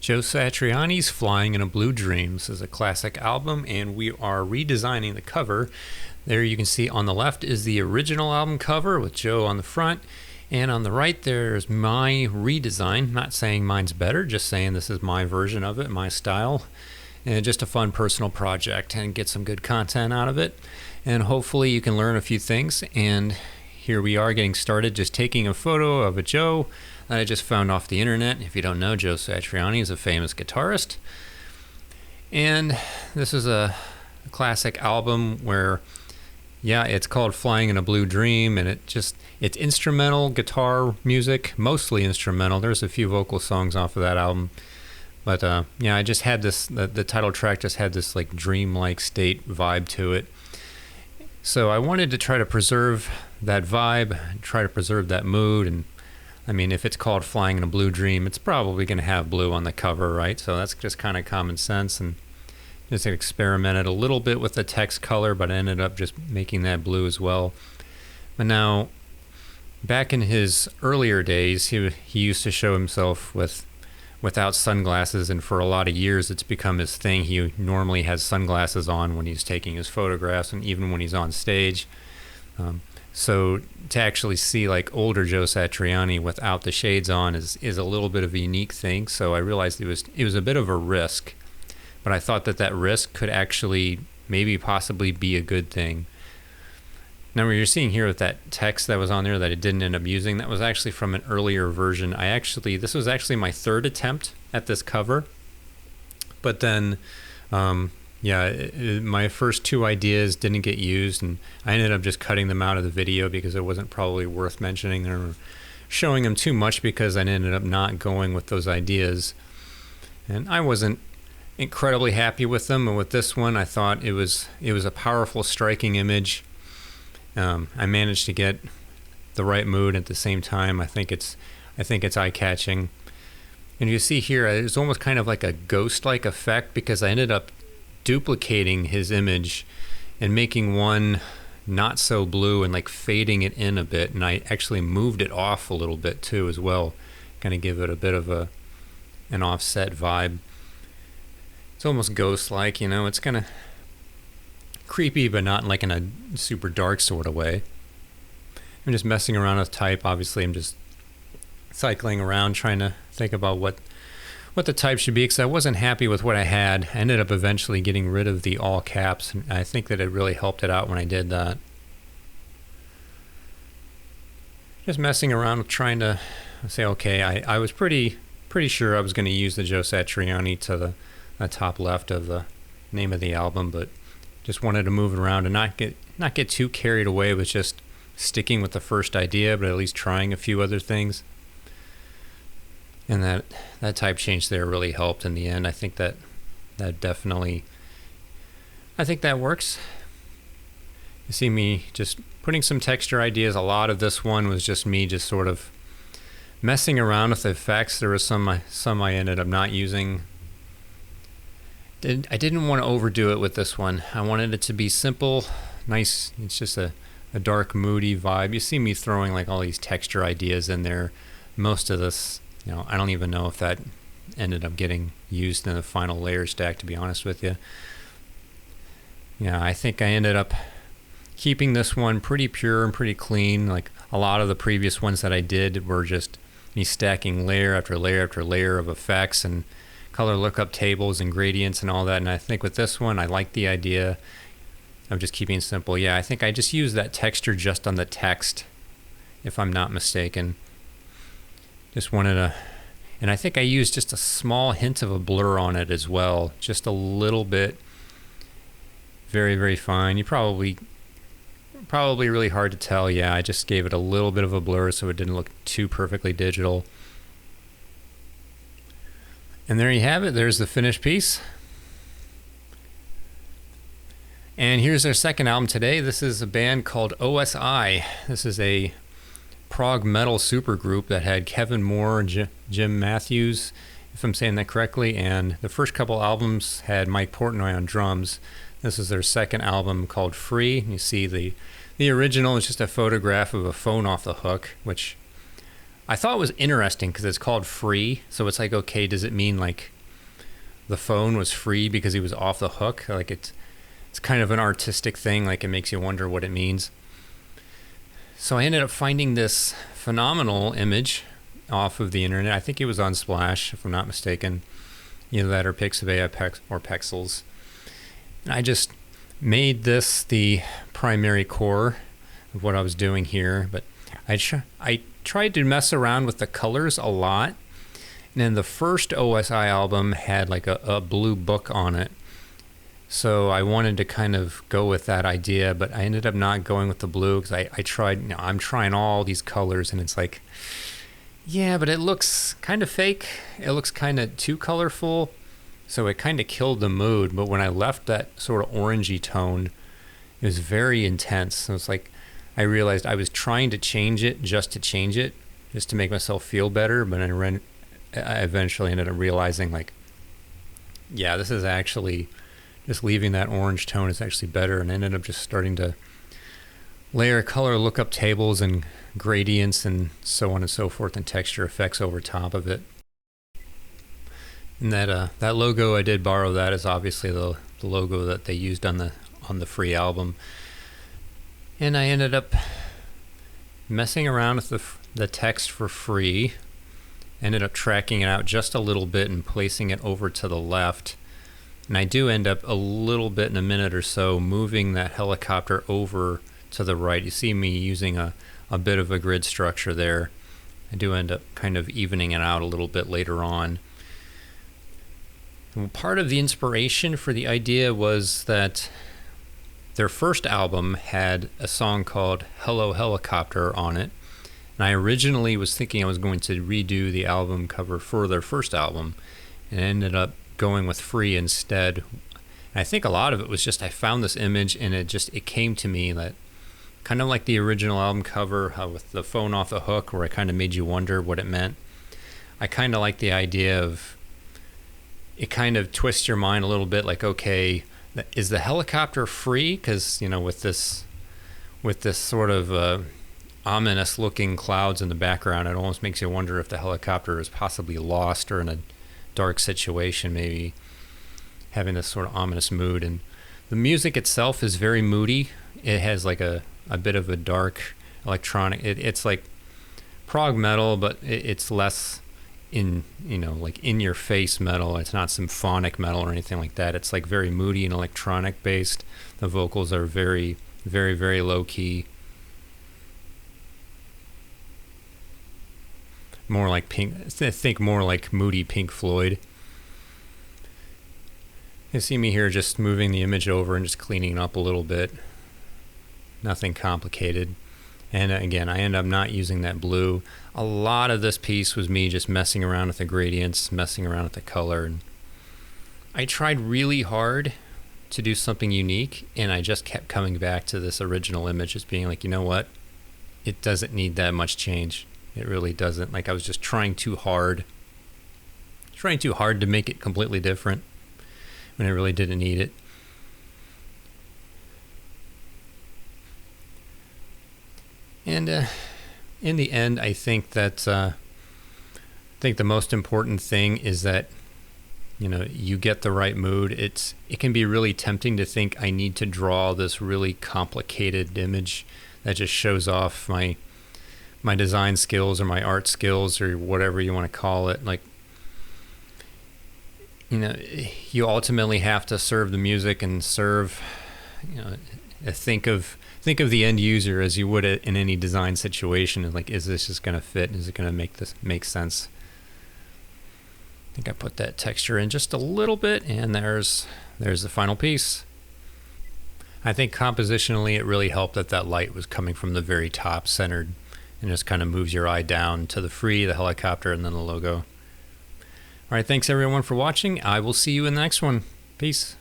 Joe Satriani's Flying in a Blue Dream. This is a classic album, and we are redesigning the cover. There you can see on the left is the original album cover with Joe on the front, and on the right there's my redesign. Not saying mine's better, just saying this is my version of it, my style, and just a fun personal project and get some good content out of it. And hopefully you can learn a few things. And here we are getting started, just taking a photo of a Joe that I just found off the internet. If you don't know, Joe Satriani is a famous guitarist. And this is a classic album where, yeah, it's called Flying in a Blue Dream, and it's instrumental guitar music, mostly instrumental. There's a few vocal songs off of that album. But yeah, I just had this, the title track just had this like dream-like state vibe to it. So I wanted to try to preserve that vibe, try to preserve that mood. And I mean, if it's called Flying in a Blue Dream, it's probably going to have blue on the cover, right? So that's just kind of common sense. And just experimented a little bit with the text color, but I ended up just making that blue as well. But now, back in his earlier days, he used to show himself without sunglasses, and for a lot of years it's become his thing. He normally has sunglasses on when he's taking his photographs and even when he's on stage. So to actually see like older Joe Satriani without the shades on is a little bit of a unique thing. So I realized it was a bit of a risk, but I thought that risk could actually maybe possibly be a good thing. Now, what you're seeing here with that text that was on there that I didn't end up using, that was actually from an earlier version. This was actually my third attempt at this cover. But then, my first two ideas didn't get used, and I ended up just cutting them out of the video because it wasn't probably worth mentioning or showing them too much, because I ended up not going with those ideas. And I wasn't incredibly happy with them, and with this one I thought it was a powerful, striking image. I managed to get the right mood at the same time. I think it's eye-catching. And you see here, it's almost kind of like a ghost-like effect, because I ended up duplicating his image and making one not so blue and like fading it in a bit. And I actually moved it off a little bit too as well, kind of give it a bit of an offset vibe. It's almost ghost-like, you know. It's kind of creepy, but not like in a super dark sort of way. I'm just messing around with type. Obviously, I'm just cycling around trying to think about what the type should be, because I wasn't happy with what I had. I ended up eventually getting rid of the all caps, and I think that it really helped it out when I did that. Just messing around with trying to say, okay, I was pretty sure I was going to use the Joe Satriani to the top left of the name of the album, but just wanted to move it around and not get too carried away with just sticking with the first idea, but at least trying a few other things. And that type change there really helped in the end. I think that definitely, I think that works. You see me just putting some texture ideas. A lot of this one was just me just sort of messing around with the effects. There was some I ended up not using. I didn't want to overdo it with this one. I wanted it to be simple, nice. It's just a dark, moody vibe. You see me throwing like all these texture ideas in there. Most of this, I don't even know if that ended up getting used in the final layer stack, to be honest with you. Yeah, I think I ended up keeping this one pretty pure and pretty clean. Like a lot of the previous ones that I did were just me stacking layer after layer after layer of effects and color lookup tables and gradients and all that. And I think with this one, I like the idea of just keeping it simple. Yeah, I think I just used that texture just on the text, if I'm not mistaken. Just wanted to, and I think I used just a small hint of a blur on it as well, just a little bit. Very, very fine. You probably really hard to tell. Yeah, I just gave it a little bit of a blur so it didn't look too perfectly digital. And there you have it. There's the finished piece. And here's our second album today. This is a band called OSI. This is a prog metal supergroup that had Kevin Moore and Jim Matthews, if I'm saying that correctly. And the first couple albums had Mike Portnoy on drums. This is their second album called Free. You see the original is just a photograph of a phone off the hook, which I thought was interesting because it's called Free. So it's like, okay, does it mean like the phone was free because he was off the hook. Like it's kind of an artistic thing. Like it makes you wonder what it means. So I ended up finding this phenomenal image off of the internet. I think it was on Splash, if I'm not mistaken. Either that or Pixabay or Pexels. And I just made this the primary core of what I was doing here. But I tried to mess around with the colors a lot. And then the first OSI album had like a blue book on it. So I wanted to kind of go with that idea, but I ended up not going with the blue because I tried, I'm trying all these colors and it's like, yeah, but it looks kind of fake. It looks kind of too colorful. So it kind of killed the mood. But when I left that sort of orangey tone, it was very intense. So it's like, I realized I was trying to change it just to change it, just to make myself feel better. But I eventually ended up realizing like, yeah, this is actually, just leaving that orange tone is actually better. And I ended up just starting to layer color lookup tables and gradients and so on and so forth and texture effects over top of it. And that logo, I did borrow that, is obviously the logo that they used on the free album. And I ended up messing around with the text for free. Ended up tracking it out just a little bit and placing it over to the left. And I do end up a little bit in a minute or so moving that helicopter over to the right. You see me using a bit of a grid structure there. I do end up kind of evening it out a little bit later on. And part of the inspiration for the idea was that their first album had a song called Hello Helicopter on it. And I originally was thinking I was going to redo the album cover for their first album, and ended up going with free instead. And I think a lot of it was just I found this image and it came to me that kind of like the original album cover with the phone off the hook, where it kind of made you wonder what it meant. I kind of like the idea of it kind of twists your mind a little bit, like, okay, is the helicopter free? Because with this sort of ominous looking clouds in the background, it almost makes you wonder if the helicopter is possibly lost or in a dark situation, maybe having this sort of ominous mood. And the music itself is very moody. It has like a bit of a dark electronic, it's like prog metal, but it's less in like in your face metal. It's not symphonic metal or anything like that. It's like very moody and electronic based. The vocals are very, very, very low key, more like more like moody Pink Floyd. You see me here just moving the image over and just cleaning it up a little bit. Nothing complicated. And again, I end up not using that blue. A lot of this piece was me just messing around with the gradients, messing around with the color. And I tried really hard to do something unique, and I just kept coming back to this original image, just being like, you know what? It doesn't need that much change. It really doesn't. Like, I was just trying too hard to make it completely different when I really didn't need it. And in the end, I think that the most important thing is that you get the right mood. It can be really tempting to think I need to draw this really complicated image that just shows off my design skills or my art skills or whatever you want to call it. Like, you ultimately have to serve the music and serve, think of the end user as you would in any design situation. Like, is this just going to fit? Is it going to make sense? I think I put that texture in just a little bit, and there's the final piece. I think compositionally it really helped that light was coming from the very top, centered, and just kind of moves your eye down to the free, the helicopter, and then the logo. All right, thanks everyone for watching. I will see you in the next one. Peace.